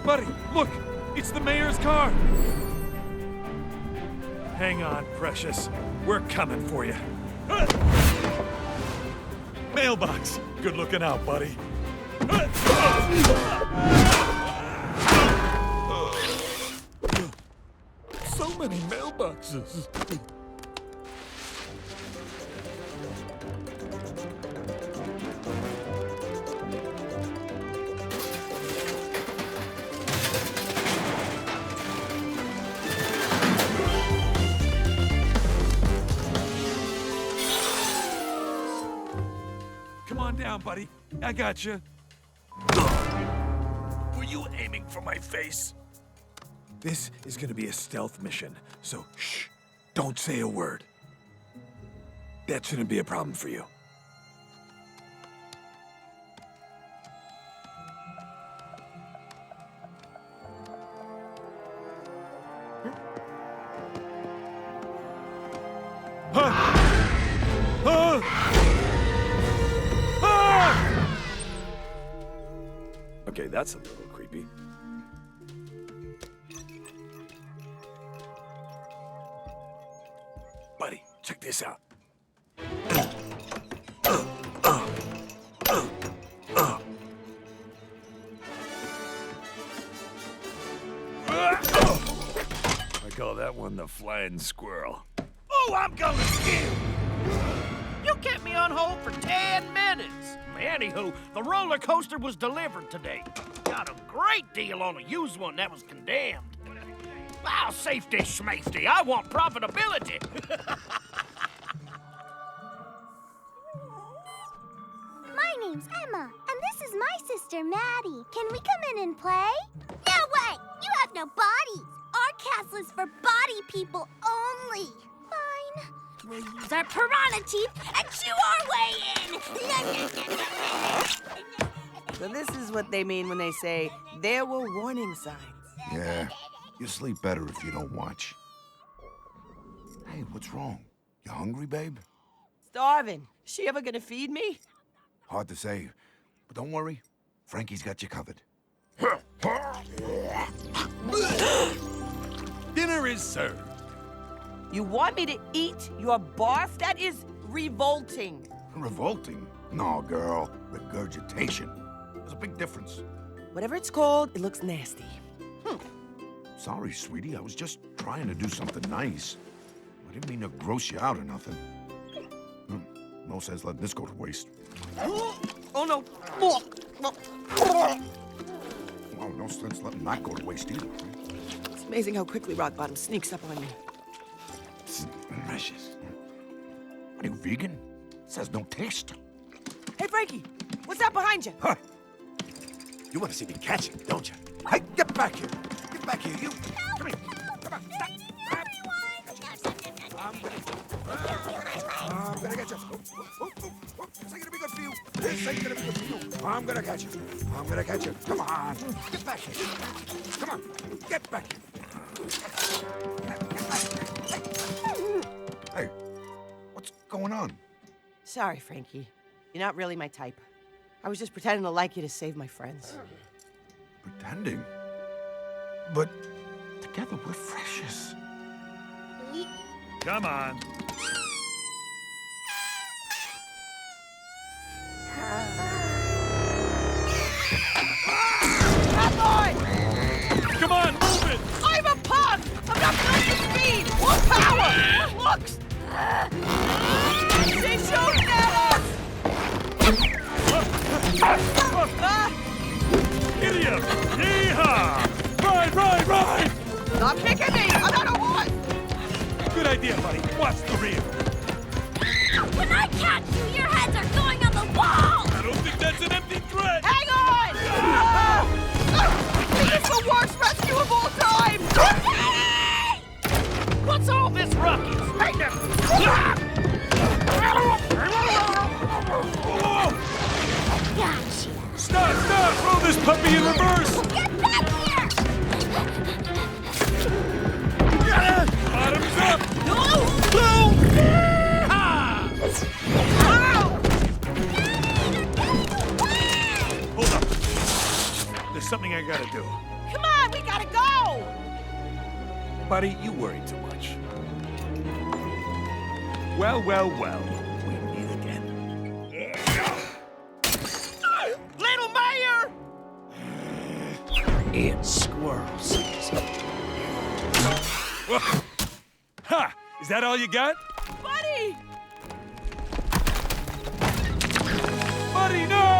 Buddy, look! It's the mayor's car! Hang on, precious. We're coming for you. Mailbox! Good looking out, buddy. So many mailboxes. Come on down, buddy. I got you. Were you aiming for my face? This is gonna be a stealth mission, so shh, don't say a word. That shouldn't be a problem for you. Okay, that's a little creepy. Buddy, check this out. I call that one the flying squirrel. Oh, I'm gonna skin! You kept me on hold for 10 minutes. Anywho, the roller coaster was delivered today. Got a great deal on a used one that was condemned. Wow, safety schmafety. I want profitability. My name's Emma, and this is my sister, Maddie. Can we come in and play? No way! You have no bodies! Our castle is for body people only. Fine. We'll use our piranha teeth and chew our way in! So this is what they mean when they say, there were warning signs. Yeah, you sleep better if you don't watch. Hey, what's wrong? You hungry, babe? Starving. Is she ever gonna feed me? Hard to say, but don't worry. Frankie's got you covered. Dinner is served. You want me to eat your barf? That is revolting. Revolting? No, girl. Regurgitation. There's a big difference. Whatever it's called, it looks nasty. Sorry, sweetie. I was just trying to do something nice. I didn't mean to gross you out or nothing. No sense letting this go to waste. Oh, no. Well, no sense letting that go to waste either. It's amazing how quickly rock bottom sneaks up on me. Precious. Are you vegan? It says no taste. Hey, Frankie, what's that behind you? Huh. You want to see me catch it, don't you? Hey, get back here. Get back here, you. Come here. Come on. Stop. I'm gonna get you. This ain't gonna be good for you. This ain't gonna be good for you. I'm gonna catch you. I'm gonna catch you. Come on. Get back here. Come on. Get back here. Hey, what's going on? Sorry, Frankie. You're not really my type. I was just pretending to like you to save my friends. Pretending? But together we're precious. Come on. Come on, move it! I'm a pug! I'm not built for speed! More power! More looks! She's shooting at us! Idiot! Yeehaw! Ride! Stop kicking me! I'm not a horse! Good idea, buddy. Watch the rear. When I catch you, your heads are going on the wall! I don't think that's an empty threat! Hang on! This is the worst rescue of all time! What's all this ruckus? Hey, now. Gotcha. Stop! Throw this puppy in reverse! Get back here! Bottoms up! No! Hold up. There's something I gotta do. Come on, we gotta go! Buddy, you worry too much. Well, well, well. We meet again. Little Mayor! It's squirrel season. Ha! Is that all you got? Buddy! Buddy, no!